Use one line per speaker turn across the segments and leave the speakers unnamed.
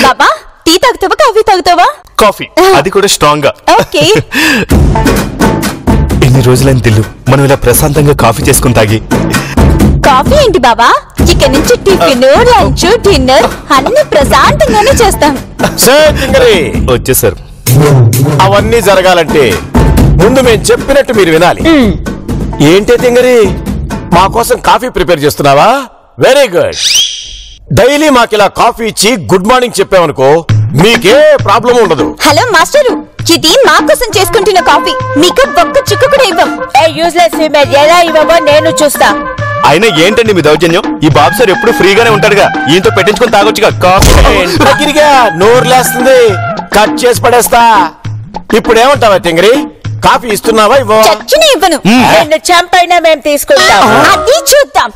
బాబా tea తాగుతావా coffee తాగుతావా?
Coffee, అది కూడా స్ట్రాంగ్ గా.
ఓకే.
ఎన్ని రోజులైంది దిల్లు మనం ఇలా ప్రశాంతంగా కాఫీ చేసుకుని తాగి.
కాఫీ ఏంటి బాబా, ఇక నుంచి టిఫిన్ లంచ్ డిన్నర్ అన్ని ప్రశాంతంగానే చేస్తాం.
వచ్చేసారు.
అవన్నీ జరగాలంటే ముందు మేము చెప్పినట్టు మీరు వినాలి. ఏంటి తింగరి, మా కోసం కాఫీ ప్రిపేర్ చేస్తున్నావా? Very good. డైలీ మాకిలా కాఫీ ఇచ్చి గుడ్ మార్నింగ్ చెప్పామనుకో మీకే ప్రాబ్లం ఉండదు.
హలో మాస్టరు, ఇది మా కోసం చేసుకుంటున్న కాఫీ, మీకు ఒక్క చుక్క కూడా ఇవ్వం.
యూజ్లెస్ ఫీమేల్, ఎలా ఇవ్వమో నేను చూస్తా.
అయినా ఏంటండి మీ దౌర్జన్యం? ఈ బాబు సార్ ఎప్పుడు ఫ్రీగానే ఉంటాడుగా, ఈయనతో పెట్టించుకొని తాగొచ్చుగా కాఫీ.
నోరు లేస్తుంది, కట్ చేసి పడేస్తా. ఇప్పుడు ఏమంటావా తింగరి, కాఫీ ఇస్తున్నావా ఇవ్వవా?
చచ్చిన ఇవ్వను.
నిన్ను చంపైనా మేము తీసుకుంటాం.
అది చూద్దాం.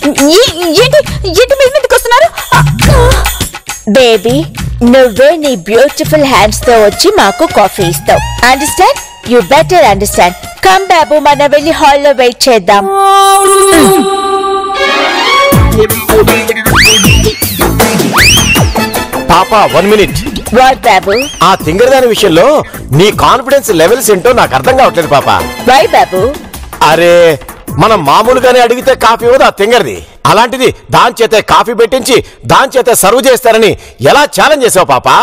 ఏంటి ఏంటి మీరు మీదకి వస్తున్నారు?
బేబీ, నువ్వే నీ బ్యూటిఫుల్ హ్యాండ్స్ తో వచ్చి మాకు కాఫీ ఇస్తావు. Understand? You better understand. Come బాబు, మనం వెళ్ళి హాల్లో వెయిట్ చేద్దాం.
పాపా 1 minute.
వాట్ బాబు?
ఆ తింగరదాని విషయంలో నీ కాన్ఫిడెన్స్ లెవెల్స్ ఏంటో నాకు అర్థం కావట్లేదు పాపా.
వై బాబు?
అరే, మనం మామూలుగానే అడిగితే కాఫీ ఇవ్వదు ఆ తింగరది. అలాంటిది దాని చేతే కాఫీ పెట్టించి దాని చేతే సర్వ్ చేస్తారని ఎలా ఛాలెంజ్ చేసావు పాపా?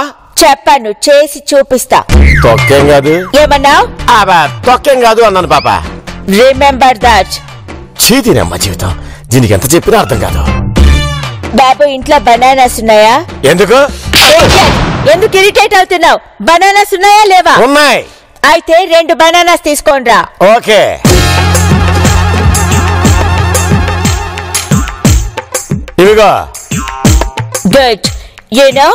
చెప్పాను, చేసి చూపిస్తా.
తొక్కేం కాదు.
ఏమన్నావు?
తొక్కేం కాదు అన్నాను పాపా.
Remember that.
చీతినమ్మ జీవితం, దీనికి ఎంత చెప్పినా అర్థం కాదు.
బాబు, ఇంట్లో బనానాస్ ఉన్నాయా?
ఎందుకు
ఎందుకు ఇరిటేట్ అవుతున్నావు? బనానాస్ ఉన్నాయా లేవా?
ఉన్నాయి.
అయితే 2 బనానాస్ తీసుకోండిరా.
ఓకే. ఇవిగో.
Good. You know,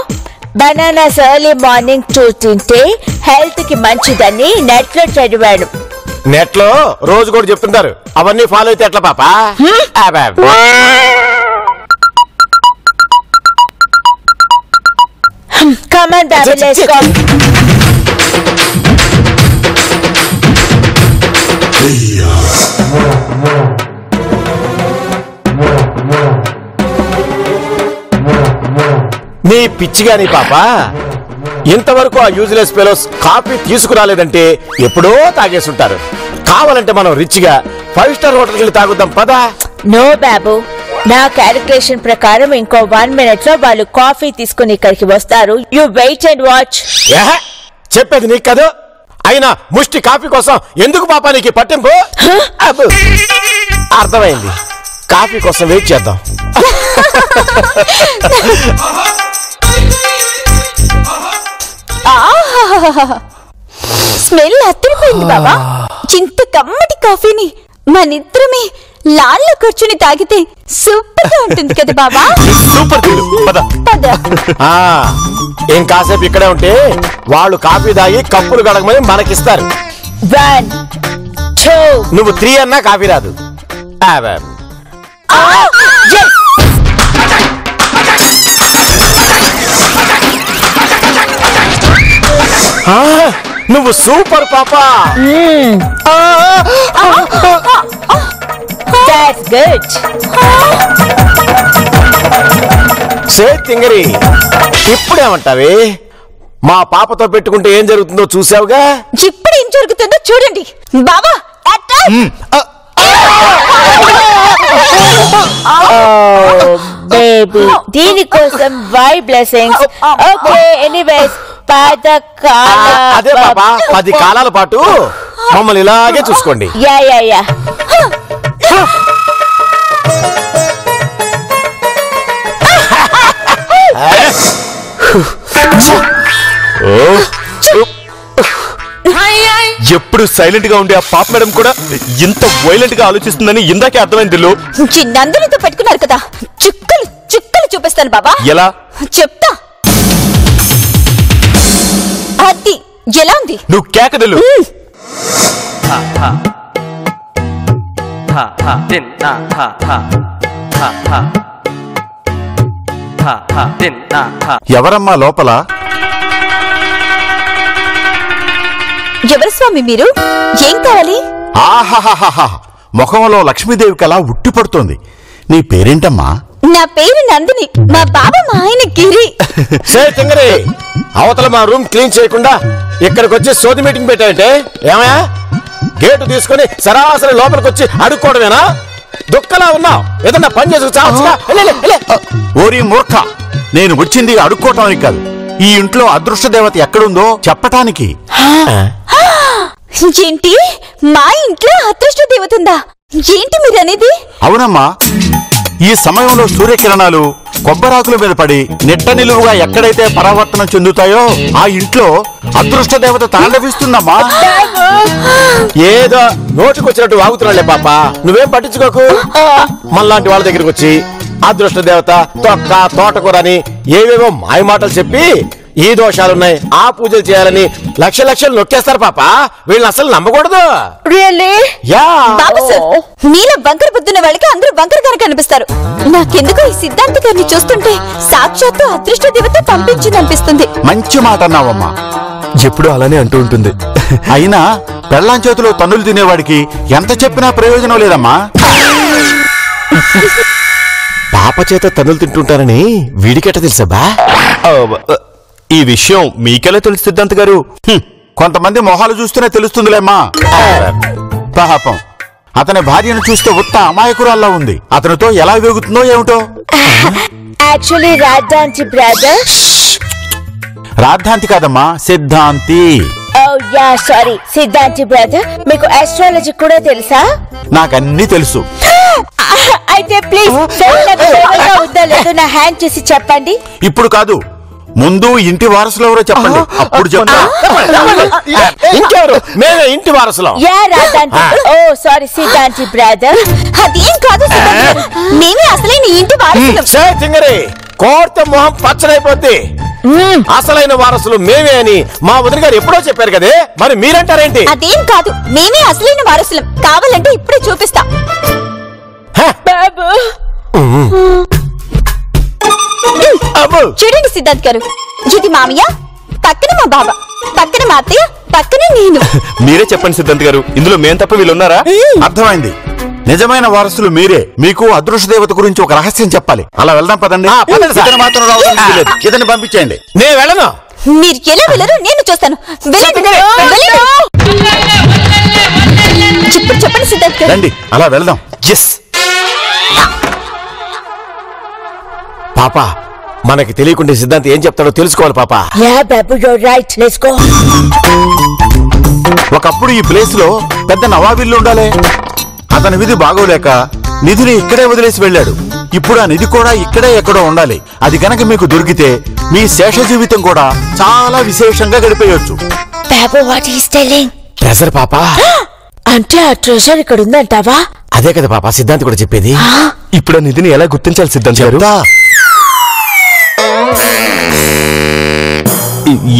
bananas early morning తింటే హెల్త్ కి మంచిదని నెట్ లో చదివాను.
నెట్ లో రోజు కూడా చెప్తుంటారు, అవన్నీ ఫాలో అయితే ఎట్లా పాపా?
Come on, baby, let's go.
నీ పిచ్చిగాని పాపా, ఇంతవరకు ఆ యూజ్లెస్ ఫెలోస్ కాఫీ తీసుకురాలేదంటే ఎప్పుడో తాగేసుంటారు. కావాలంటే మనం రిచ్ గా 5 స్టార్ హోటల్కి వెళ్ళి తాగుదాం పదా.
నో బాబు, నా క్యాలిక్యులేషన్ ప్రకారం ఇంకో 1 minute లో వాళ్ళు కాఫీ తీసుకుని ఇక్కడికి వస్తారు. You wait and watch.
చెప్పేది నీకు కాదు. అయినా ముష్టి కాఫీ కోసం ఎందుకు పాపా నీకు పట్టింపు? అర్థమైంది, కాఫీ కోసం వెయిట్ చేద్దాం.
స్మెల్ అత్తరిపోయింది బాబా. ఇంత కమ్మటి కాఫీని మనిద్దరమే లాల్లో కూర్చుని తాగితే సూపర్ గా ఉంటుంది కదా బాబా.
సూపర్.
ఏం కాసేపు ఇక్కడే ఉంటే వాళ్ళు కాఫీ తాగి కప్పులు గడగమని మనకిస్తారు.
1 2
నువ్వు 3 అన్నా కాఫీ రాదు. నువ్వు సూపర్ పాపా.
That's good.
తింగరి, ఇప్పుడేమంటావే? మా పాపతో పెట్టుకుంటే ఏం జరుగుతుందో చూసావుగా.
ఇప్పుడు ఏం జరుగుతుందో చూడండి బాబా.
బేబీ, దీనికోసం వై బ్లెస్సింగ్స్. ఓకే, ఎనీవేస్,
అదే పాపా, 10 కాలాల పాటు మమ్మల్ని ఇలాగే చూసుకోండి.
Yeah yeah yeah.
ఎప్పుడు సైలెంట్ గా ఉండే ఆ పాప మేడం కూడా ఇంత వైలెంట్ గా ఆలోచిస్తుందని ఇందాకే అర్థమైంది.
నందునితో పెట్టుకున్నారు కదా, చుక్కలు చుక్కలు చూపిస్తాను బాబా.
ఎలా
చెప్తా. అది ఎలా ఉంది?
నువ్వు కేకదలు.
ఎవరమ్మా లోపల?
ఎవరు స్వామి మీరు? ఏం కావాలి?
ఆహాహాహా, ముఖంలో లక్ష్మీదేవి కళ ఉట్టిపడుతోంది. నీ పేరేంటమ్మా?
నా పేరు నందిని, మా బాబా మా ఆయన గిరి.
తింగరి, అవతల మా రూమ్ క్లీన్ చేయకుండా ఇక్కడికి వచ్చి సోది మీటింగ్ పెట్టాయంటే ఏమయ్యా? గేటు తీసుకుని సరాసరి లోపలికి వచ్చి అడుక్కోవడమేనా? దుఃఖలా ఉన్నావు, ఏదన్నా పని చేసుకు.
ఓరి మూర్ఖ, నేను వచ్చింది అడుక్కోవటానికి కాదు, ఈ ఇంట్లో అదృష్ట దేవత ఎక్కడుందో చెప్పటానికి.
ఏంటి, మా ఇంట్లో అదృష్ట దేవత ఉందా? ఏంటి మీరు అనేది?
అవునమ్మా, ఈ సమయంలో సూర్యకిరణాలు కొబ్బరాకుల మీద పడి నెట్ట నిలువుగా ఎక్కడైతే పరావర్తనం చెందుతాయో ఆ ఇంట్లో అదృష్ట దేవత తాండవిస్తుందమ్మా.
ఏదో నోటికొచ్చినట్టు వాగుతున్నాళ్లే పాప, నువ్వేం పట్టించుకోకు. మనలాంటి వాళ్ళ దగ్గరికి వచ్చి అదృష్ట దేవత, తొక్క, తోటకూర అని ఏవేవో మాయ మాటలు చెప్పి ఈ దోషాలున్నాయి, ఆ పూజలు చేయాలని లక్షలు నొక్కేస్తారు పాప. వీళ్ళని అసలు నమ్మకూడదు.
బాబు సార్, మీలో బంకర బుద్ధిన వాళ్ళకి అందరూ బంకరగానే కనిపిస్తారు. నాకెందుకో ఈ సిద్ధాంత గారిని చూస్తుంటే సాక్షాత్తు అదృష్ట దేవత పంపించిందనిపిస్తుంది.
మంచి మాట అన్నావమ్మా.
ఎప్పుడు అలానే అంటూ ఉంటుంది.
అయినా పెళ్ళాం చేతిలో తన్నులు తినేవాడికి ఎంత చెప్పినా ప్రయోజనం లేదమ్మా.
పాప చేత తన్నులు తింటుంటారని వీడికెట తెలుసా?
ఈ విషయం మీకెలా తెలుసు సిద్ధాంత్ గారు?
కొంతమంది మొహాలు చూస్తేనే తెలుస్తుందిలేమ్మా. పాపం, అతని భార్యను చూస్తే ఉత్త అమాయకురాల్లా ఉంది. అతనితో ఎలా వేగుతుందో ఏమిటో.
Actually రాద్ధాంతి brother.
రాద్ధాంతి కాదమ్మా, సిద్ధాంతి.
ఓ యా సారీ, సిద్ధాంతి బ్రదర్. మీకు ఆస్ట్రాలజీ కూడా తెలుసా?
నాకన్నీ తెలుసు.
అయితే ప్లీజ్ ఉందా లేదో నా హ్యాండ్ చేసి చెప్పండి.
ఇప్పుడు కాదు, ముందు ఇంటి వారసులు ఎవరో చెప్పండి, అప్పుడు చెప్తా.
ఇంకెవరు? మేమే ఇంటి వారసులం.
యా రాద్ధాంతి. ఓ సారీ సిద్ధాంతి బ్రదర్.
అదేం కాదు సిద్ధాంత్ గారు, మేమే అసలైన ఇంటి వారసులం.
తింగరి, కోర్త మొహం పచ్చడైపోద్ది. అసలైన వారసులు మేమే అని మా వదిన గారు ఎప్పుడో చెప్పారు కదే, మరి మీరంటారేంటి?
అదేం కాదు, మేమే అసలైన వారసులం. కావాలంటే ఇప్పుడే చూపిస్తా. చూడండి సిద్ధాంత్ గారు, ఇది మామయ్య, పక్కన మా బాబా, పక్కన మా అత్తయ్య, పక్కన నేను.
మీరే చెప్పండి సిద్ధాంత్ గారు, ఇందులో మేం తప్ప వీళ్ళున్నారా?
అర్థమైంది, నిజమైన వారసులు మీరే. మీకు అదృష్ట దేవత గురించి ఒక రహస్యం చెప్పాలి. అలా వెళ్దాం పదండి. ఇతను మాత్రం రావడానికి లేదు, ఇతన్ని పంపించేయండి.
నేను వెళ్ళను.
మీరు ఎలా వెళ్ళరు నేను చూస్తాను. ఇప్పుడు చెప్పండి సిద్ధాంత్ గారు.
రండి, అలా వెళ్దాం.
పాపా, మనకి తెలియకుండా సిద్ధాంత్ ఏం చెప్తాడో తెలుసుకోవాలి పాపా.
Yeah Babu, you're right, let's go.
ఒకప్పుడు ఈ ప్లేస్ లో పెద్ద నవాబిల్లు ఉండాలి. అతని విధి బాగోలేక నిధిని ఇక్కడే వదిలేసి వెళ్ళాడు. ఇప్పుడు ఆ నిధి కూడా ఇక్కడే ఎక్కడో ఉండాలి. అది గనక మీకు దొరికితే మీ శేష జీవితం కూడా చాలా విశేషంగా గడిపేయొచ్చు.
బాబు, వాట్ ఈస్ టెల్లింగ్?
ట్రెజర్ పాపా.
అంటే ఆ ట్రెజర్ ఇక్కడ ఉందంటావా?
అదే కదా పాపా సిద్ధాంత్ కూడా చెప్పేది.
ఇప్పుడు ఆ నిధిని ఎలా గుర్తించాలి సిద్ధాంత్ గారు?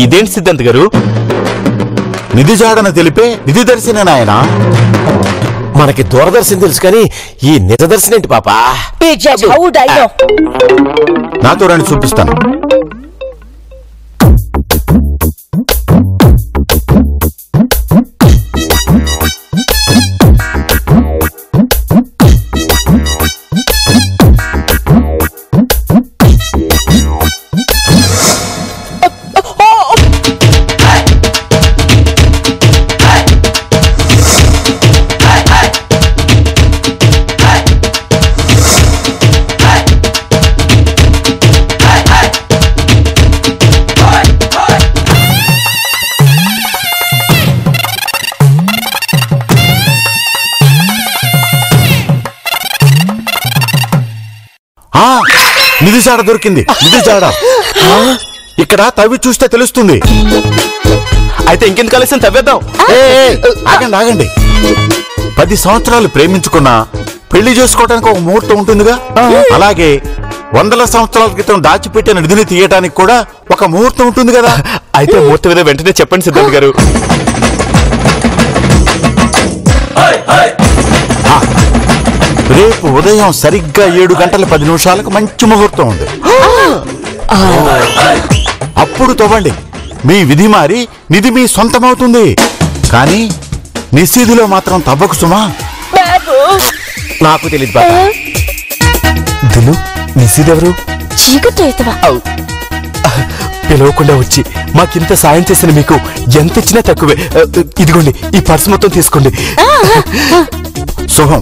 ఇదేంటి సిద్ధాంత్ గారు?
నిధి జాడన తెలిపే నిధి దర్శన నాయన.
మనకి దూరదర్శన్ తెలుసు కానీ ఈ నిజదర్శన్ ఏంటి పాపా?
నాతో రండి, చూపిస్తాను. నిధి జాడ దొరికింది. నిధి జాడ ఇక్కడ తవ్వి చూస్తే తెలుస్తుంది.
అయితే ఇంకెందుకు కలిసి తవ్వేద్దాం.
ఆగండి ఆగండి, 10 సంవత్సరాలు ప్రేమించుకున్నా పెళ్లి చేసుకోవడానికి ఒక ముహూర్తం ఉంటుందిగా, అలాగే 100 సంవత్సరాల క్రితం దాచిపెట్టిన నిధిని తీయటానికి కూడా ఒక ముహూర్తం ఉంటుంది కదా.
అయితే ముహూర్తం మీద వెంటనే చెప్పండి సిద్ధాంత్ గారు.
రేపు ఉదయం సరిగ్గా 7 గంటల 10 నిమిషాలకు మంచి ముహూర్తం ఉంది. అప్పుడు తవ్వండి. మీ విధి మారి నిధి మీ సొంతమవుతుంది. కానీ నిశ్చిధిలో మాత్రం తవ్వకు సుమా.
నాకు తెలియదు బాబా.
దిను, నిసిదెవరు?
చీకటి అవుతావా?
పిలవకుండా వచ్చి మాకింత సాయం చేసిన మీకు ఎంత ఇచ్చినా తక్కువే. ఇదిగోండి, ఈ పర్స్ మొత్తం తీసుకోండి.
శుభం.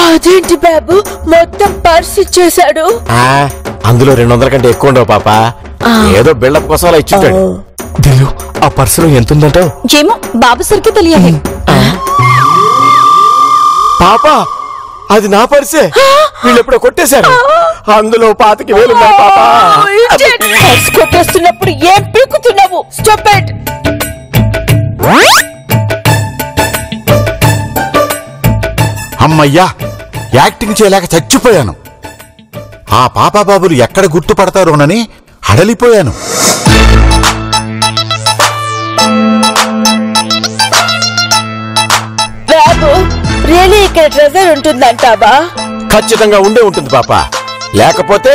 అదేంటి బాబు, మొత్తం పర్స్ ఇచ్చేశాడు?
అందులో 200 కంటే ఎక్కువ ఉండవు పాప. ఏదో బిల్డప్ కోసం అలా ఇచ్చుంటాడు.
దిల్లు, ఆ పర్సులో ఎంత ఉందంటావు?
ఏమో బాబు సరికి తెలియాలి.
పాప, అది నా పర్సే. వీళ్ళు ఎప్పుడో కొట్టేశారు. అందులో 25,000 ఉన్నాయి పాప.
పర్స్ కొట్టేస్తున్నప్పుడు ఏం పీకుతున్నావు? Stop it.
అమ్మయ్యా, యాక్టింగ్ చేయలేక చచ్చిపోయాను. ఆ పాపాబాబులు ఎక్కడ గుర్తుపడతారోనని హడలిపోయాను.
బాబు, రియలీ ఇక్కడ ట్రెజర్ ఉంటుందంటావా?
ఖచ్చితంగా ఉండే ఉంటుంది పాప. లేకపోతే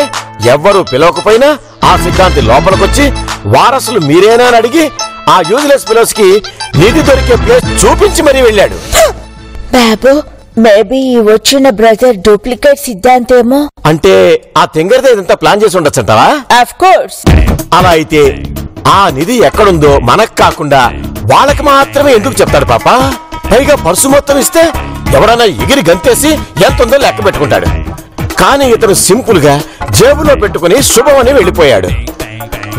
ఎవ్వరూ పిలవకపోయినా ఆ సిద్ధాంతి లోపలికొచ్చి వారసులు మీరేనా అని అడిగి ఆ యూజ్లెస్ ఫెలోస్ కి నిధి దొరికే ప్లేస్ చూపించి మరీ వెళ్ళాడు.
బాబు, మేబీ వచ్చిన బ్రదర్ డూప్లికేట్ సిద్ధాంతేమో.
అంటే ఆ తెంగరదే ఇదంతా ప్లాన్ చేసి ఉండొచ్చంటావా?
Of course.
అలా అయితే ఆ నిధి ఎక్కడుందో మనకు కాకుండా వాళ్ళకి మాత్రమే ఎందుకు చెప్తాడు పాప? పైగా పర్సు మొత్తం ఇస్తే ఎవడన్నా ఎగిరి గంతేసి ఎంతుందో లెక్క పెట్టుకుంటాడు. కానీ ఇతను సింపుల్ గా జేబులో పెట్టుకుని శుభమని వెళ్ళిపోయాడు.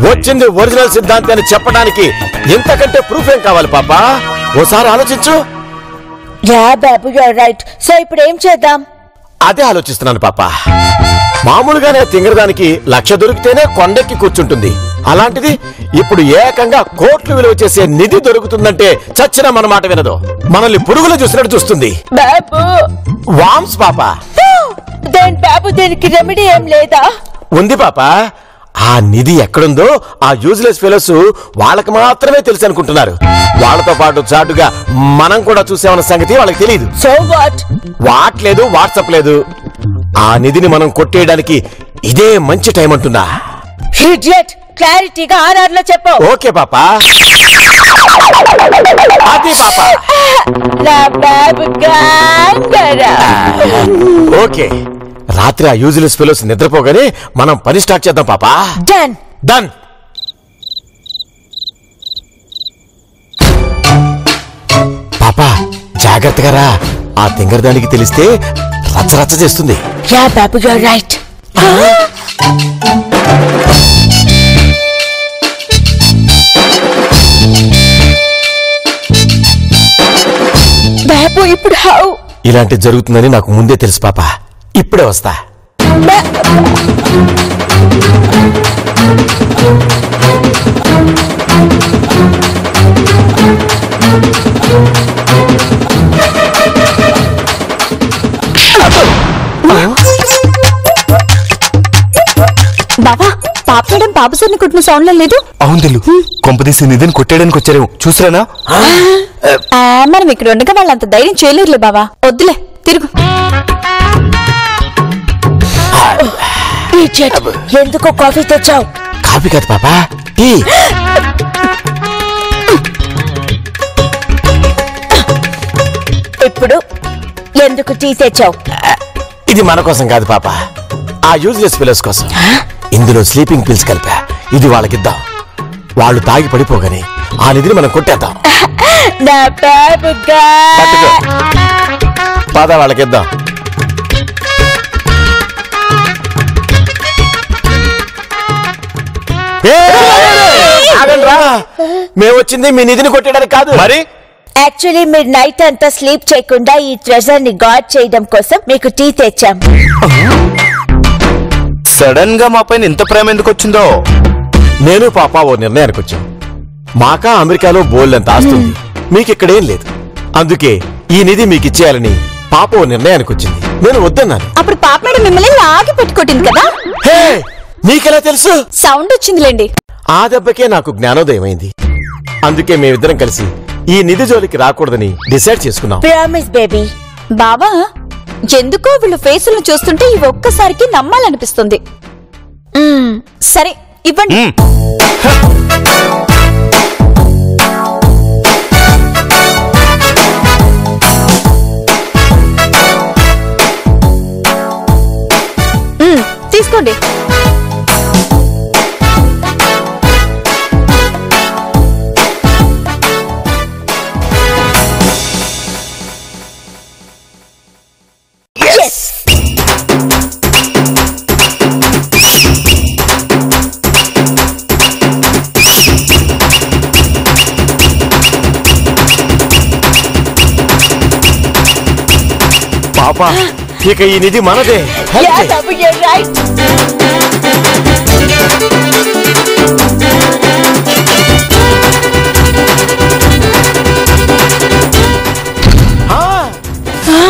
వచ్చింది ఒరిజినల్ సిద్ధాంతి అని చెప్పడానికి ఇంతకంటే ప్రూఫ్ ఏం కావాలి పాప? ఓసారి ఆలోచించు.
యా బాబు, యు ఆర్ రైట్. సో ఇప్పుడు ఏం చేద్దాం?
అదే ఆలోచిస్తున్నాను పాప. మామూలుగానే తింగరదానికి 1,00,000 దొరికితేనే కొండెక్కి కూర్చుంటుంది. అలాంటిది ఇప్పుడు ఏకంగా కోట్లు విలువ చేసే నిధి దొరుకుతుందంటే చచ్చినా మన మాట వినదు. మనల్ని పురుగులు చూసినట్టు చూస్తుంది.
బాబు,
వామ్స్ పాప.
దేని బాబు, దీనికి రెమెడీ ఏం లేదా?
ఉంది పాప. ఆ నిధి ఎక్కడుందో ఆ యూజ్లెస్ ఫెలోస్ వాళ్ళకి మాత్రమే తెలుసు అనుకుంటున్నారు. వాళ్ళతో పాటు చాటుగా మనం కూడా చూసామన్న సంగతి వాళ్ళకి తెలియదు.
సో వాట్
లేదు, వాట్సాప్ లేదు. ఆ నిధిని మనం కొట్టేయడానికి ఇదే మంచి టైం అంటున్నా.
ఇడియట్, క్లారిటీగా ఆర్ఆర్ లో చెప్పు.
ఓకే పాప. అది పాప.
నా బాబు గంగరా.
ఓకే, రాత్రి ఆ యూజ్లెస్ ఫెలోస్ నిద్రపోగానే మనం పని స్టార్ట్ చేద్దాం పాప.
డన్.
డన్. పాప, జాగ్రత్తగా రా. ఆ తింగరదానికి తెలిస్తే రచ్చరచ్చ చేస్తుంది.
యా బాబు, యు ఆర్ రైట్. బాబు, ఇప్పుడు హౌ?
ఇలాంటి జరుగుతుందని నాకు ముందే తెలుసు పాప. ఇప్పుడే వస్తా.
బావా, పాప మేడం బాబు సార్ని కొట్టిన సౌండ్ లో లేదు.
అవును దిల్లు, కొంపదీసి నిధిని కొట్టేయడానికి వచ్చారేమో. చూసారా?
మనం ఇక్కడ ఉండగా వాళ్ళంత ధైర్యం చేయలేరులే బావా. వద్దులే, తిరుగు.
ఎందుకో కాఫీ తెచ్చావు?
కాఫీ కాదు పాప, టీ.
ఇప్పుడు ఎందుకు టీ తెచ్చావు?
ఇది మన కోసం కాదు పాప, ఆ యూజ్లెస్ ఫెలోస్ కోసం. ఇందులో స్లీపింగ్ పిల్స్ కలిపా. ఇది వాళ్ళకిద్దాం. వాళ్ళు తాగి పడిపోగానే ఆ నిధిని మనం కొట్టేద్దాం.
నా బాబుగా.
పద, వాళ్ళకిద్దాం. మేము వచ్చింది మీ నిధిని కొట్టడానికి కాదు.
మరి
యాక్చువల్లీ మీరు నైట్ అంతా స్లీప్ చేయకుండా ఈ ట్రెజర్ ని గార్డ్ చేయడం కోసం మీకు టీ తెచ్చాం.
సడన్ గా మా పైన ఇంత ప్రేమ ఎందుకు వచ్చిందో?
నేను పాప ఓ నిర్ణయానికి వచ్చాం. మాకా అమెరికాలో బోల్డంత ఆస్తుంది, మీకిక్కడేం లేదు. అందుకే ఈ నిధి మీకు ఇచ్చేయాలని పాప ఓ నిర్ణయానికి వచ్చింది. నేను వద్దన్నాను.
అప్పుడు పాప మేడం మిమ్మల్ని లాగి పెట్టుకొట్టింది కదా.
హే, నీకెలా తెలుసు?
సౌండ్ వచ్చిందిలేండి.
ఆ దెబ్బకే నాకు జ్ఞానోదయం అయింది. అందుకే మేమిద్దరం కలిసి ఈ నిధి జోలికి రాకూడదని డిసైడ్ చేసుకున్నాం.
Promise baby.
బావా, ఎందుకో వీళ్ళు ఫేసులను చూస్తుంటే ఇవి ఒక్కసారికి నమ్మాలనిపిస్తుంది. సరే, ఇవ్వండి. తీసుకోండి.
పాపా ఇక ఈ నిధి మనదే.
Yeah, Babu, you're right.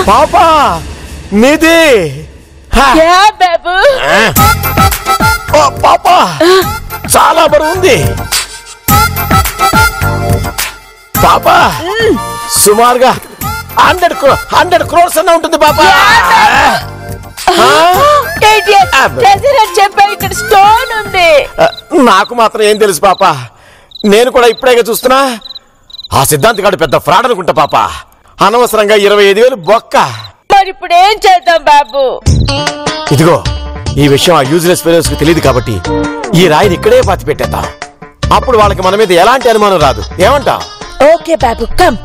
పాపా నిధి.
Yeah, Babu.
పాపా చాలా బరువుంది. పాపా సుమారుగా 100 crores అన్న ఉంటుంది పాపా.
చెప్పా ఇక్కడ స్టోన్ ఉంది.
నాకు మాత్రం ఏం తెలుసు పాపా, నేను కూడా ఇప్పుడే చూస్తున్నా. ఆ సిద్ధాంతి గాడు పెద్ద ఫ్రాడ్ అనుకుంటా పాపా. అనవసరంగా 25,000 బొక్క.
మరి ఇప్పుడు ఏం చేద్దాం బాబు?
ఇదిగో ఈ విషయం ఆ యూజ్లెస్ ఫెలోస్ కి తెలియదు కాబట్టి ఈ రాయిని ఇక్కడే పాతి పెట్టేద్దాం. అప్పుడు వాళ్ళకి మన మీద ఎలాంటి అనుమానం రాదు. ఏమంటా?
Okay Babu, come.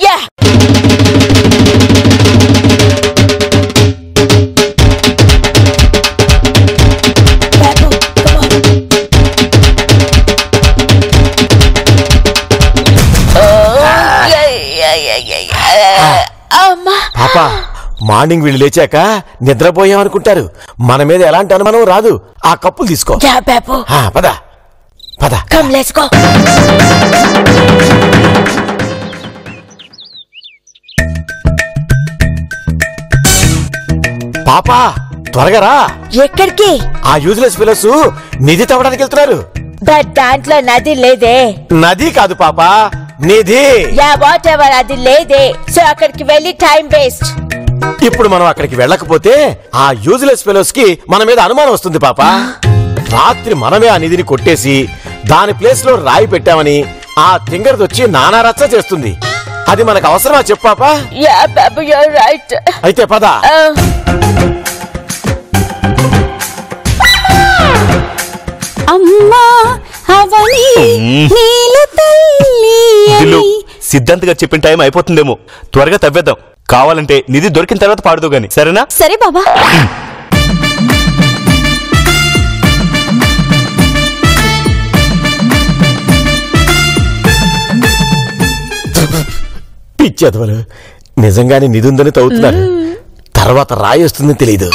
Yeah. Babu, come on. అమ్మా.
పాపా మార్నింగ్ వీళ్ళు లేచాక నిద్రపోయామనుకుంటారు. మన మీద ఎలాంటి అనుమానం రాదు. ఆ కప్పులు తీసుకో.
Yeah, Babu.
పద పద.
Come, let's go.
పాపా త్వరగా రా.
ఎక్కడికి?
ఆ యూజ్లెస్ ఫెలోస్ నిధి తవ్వడానికి వెళ్తున్నారు.
బట్ దాంట్లో నది లేదే.
నది కాదు పాపా, నిధి.
యా వాట్ ఎవర్, అది లేదే. సో అక్కడికి వెళ్ళి టైం వేస్ట్.
ఇప్పుడు మనం అక్కడికి వెళ్ళకపోతే ఆ యూజ్లెస్ ఫెలోస్ కి మన మీద అనుమానం వస్తుంది పాపా. రాత్రి మనమే ఆ నిధిని కొట్టేసి దాని ప్లేస్ లో రాయి పెట్టామని ఆ తింగర్ది వచ్చి నానా రచ్చ చేస్తుంది. అది మనకు అవసరమా చెప్పు పాపా?
యా బాబు, యు ఆర్ రైట్.
అయితే పద.
అమ్మా అవని నీల తల్లి
దిల్లు,
అని.
సిద్ధాంత్ గారు చెప్పిన టైం అయిపోతుందేమో, త్వరగా తవ్వేద్దాం. కావాలంటే నిధి దొరికిన తర్వాత పాడుతూ గాని, సరేనా?
సరే బాబా.
పిచ్చదవలు నిజంగానే నిధి ఉందని తవ్వుతున్నారు. తర్వాత రాయి వస్తుందని తెలియదు.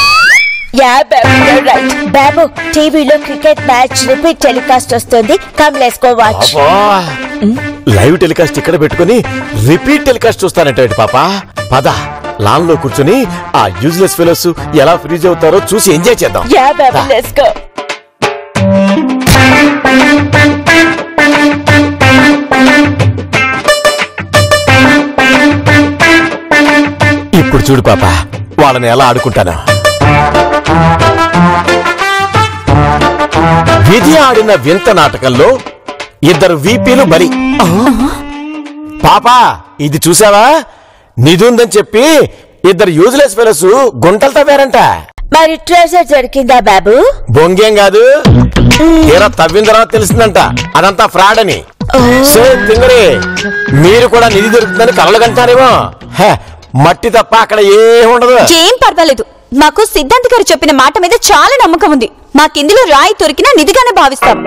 యా బాబు, యు ఆర్ రైట్. బాబు, టీవీలో క్రికెట్ మ్యాచ్ రిపీట్ టెలికాస్ట్ వస్తుంది. Come let's go watch.
Live telecast ఇక్కడ పెట్టుకుని రిపీట్ టెలికాస్ట్ చూస్తానంటే పాపా. పద లాన్ లో కూర్చొని ఆ యూజ్లెస్ ఫెలోస్ ఎలా ఫ్రీజ్ అవుతారో చూసి ఎంజాయ్ చేద్దాం.
Yeah Babu, let's go.
ఇప్పుడు చూడు పాపా, వాళ్ళని ఎలా ఆడుకుంటాను. విధి ఆడిన వింత నాటకంలో 2 వీపీలు బలి. పాపా ఇది చూసావా? నిధి ఉందని చెప్పి 2 యూజ్లెస్ ఫెలోస్ గుంటలు తవ్వారంట.
మరి ట్రెజర్ దొరికిందా బాబు?
బొంగేం కాదు, తీరా తవ్విన తర్వాత తెలిసిందంట అదంతా ఫ్రాడ్ అని. సో తింగరే, మీరు కూడా నిధి దొరుకుతుందని కలలు కంటారేమో. మట్టి తప్ప అక్కడ ఏముండదు.
ఏం పర్వాలేదు, మాకు సిద్ధాంత్ గారు చెప్పిన మాట మీద చాలా నమ్మకం ఉంది. మాకిందులో రాయి దొరికినా నిధిగానే భావిస్తాం.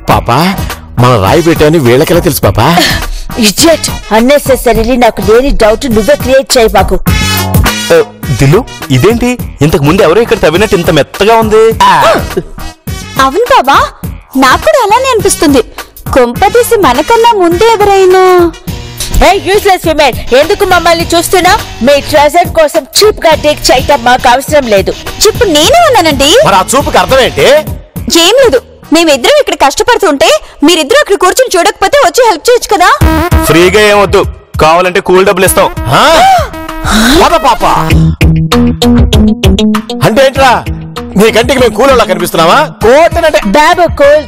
పాపా మన రాయి పెట్టామని వీళ్ళకెలా తెలుసు పాపా?
ఇడియట్, అన్నెసెసరీలీ నాకు లేని డౌట్ నువ్వే క్రియేట్ చేయి మాకు.
దిల్లు, ఇదేంటి ఇంతకు ముందు ఎవరో ఇక్కడ తవ్వినట్టు ఇంత మెత్తగా ఉంది?
అవును బాబా, నాకు కూడా అలానే అనిపిస్తుంది. కొంపదీసి మనకన్నా ముందే ఎవరైనా.
హే యూజ్లెస్ విమెన్, ఎందుకు మమ్మల్ని చూస్తున్నా? మీ ట్రెజర్ కోసం చీప్ గా టేక్ చేయటం మాకు అవసరం లేదు.
ఇప్పుడు నేనే ఉన్నానండి.
మరి ఆ చూపుకి అర్థం ఏంటి?
ఏం లేదు, మేమిద్దరం ఇక్కడ కష్టపడుతుంటే మీరిద్దరు అక్కడ కూర్చొని చూడకపోతే వచ్చి హెల్ప్ చేయొచ్చు కదా.
ఫ్రీగా ఏమొద్దు, కావాలంటే కూల్ డబ్బులు ఇస్తాం.
పాపా అంటే ఏంట్రా, నీ కంటికి మేము కూలోళ్ళ కనిపిస్తున్నావా? కోటనంటే
బాబు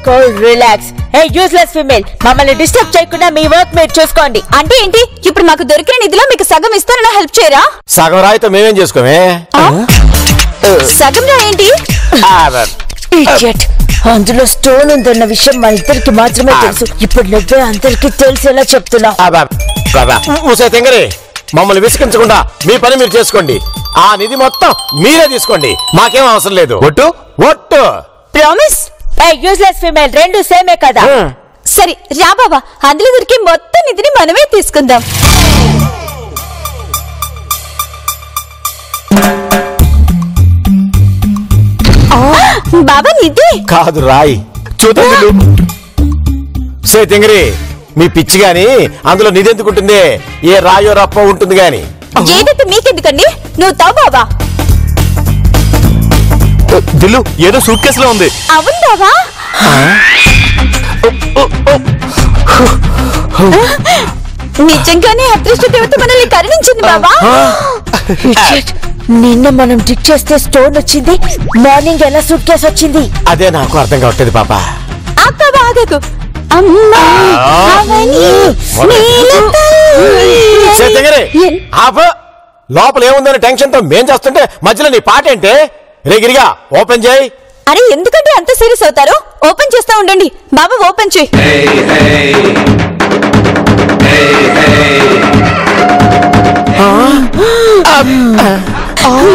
కూల్ రిలాక్స్. ఏ యూజ్లెస్ ఫీమేల్, మమ్మల్ని డిస్టర్బ్ చేయకుండా మీ వర్క్ మీరు చూసుకోండి.
అంటే ఏంటి? ఇప్పుడు మాకు దొరికిన నిధిలో మీకు సగం ఇస్తానన్నా హెల్ప్ చేయరా?
సగం రాయితో మేమేం చేసుకోమే?
సగం రా ఏంటి?
Idiot. అందులో స్టోన్ ఉందన్న విషయం మా ఇద్దరికి మాత్రమే తెలుసు. ఇప్పుడు నువ్వే అందరికి తెలిసేలా చెప్తున్నా.
తెంగరే, మమ్మల్ని విసిగించకుండా మీ పని మీరు చేసుకోండి. ఆ నిధి మొత్తం మీరే తీసుకోండి, మాకేం అవసరం లేదు.
ఒట్టు
ఒట్టు
ప్రామిస్?
యూజ్లెస్ ఫీమేల్, రెండు సేమే కదా?
సరే రా బాబా, అందులో దొరికి మొత్తం నిధిని మనమే తీసుకుందాం. బాబా నిధి
కాదు, రాయి. చూద్దాం. తెంగరే, మీ పిచ్చి గాని అందులో నిధి ఎందుకుంటుంది? ఏ రాయో రప్ప ఉంటుంది గాని.
ఏదైతే మీకెందుకండి, నువ్వు తావు బాబా.
దిల్లు ఏదో సూట్ కేసులో ఉంది.
అవును బాబా. నిజంగానే అదృష్ట దేవత మనల్ని కరుణించింది బాబా.
నిన్న మనం టిక్ చేస్తే స్టోన్ వచ్చింది, మార్నింగ్ ఎలా సూట్ కేసు వచ్చింది?
అదే నాకు అర్థం కావట్లేదు పాప.
ఆగకు అమ్మా,
లోపల ఏముందని టెన్షన్ తో మేం చేస్తుంటే మధ్యలో నీ పాట ఏంటే? రేగిరిగా ఓపెన్ చేయి.
అరే ఎందుకంటే అంత సీరియస్ అవుతారు? ఓపెన్ చేస్తా ఉండండి బాబా, ఓపెన్ చేయి.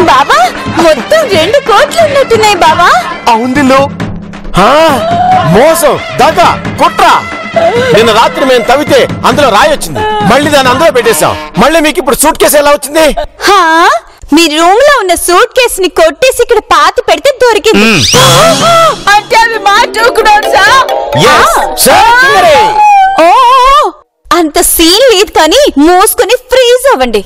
బాబా మొత్తం 2 కోట్లు ఉన్నట్టున్నాయి బాబా.
అవును దిల్లు.
మోసం, దగ, కుట్ర. నిన్న రాత్రి మేము తవ్వితే అందులో రాయి వచ్చింది, మళ్ళీ దాన్ని అందులో పెట్టేశాం. మళ్ళీ మీకు ఇప్పుడు సూట్ కేసు ఎలా వచ్చింది?
మీ రూమ్ లో ఉన్న సూట్ కేసు ని కొట్టేసి ఇక్కడ పాతి పెడితే దొరికింది.
అంటే అవి మా
అంత సీన్ లేదు కానీ మూసుకుని ఫ్రీజ్ అవ్వండి.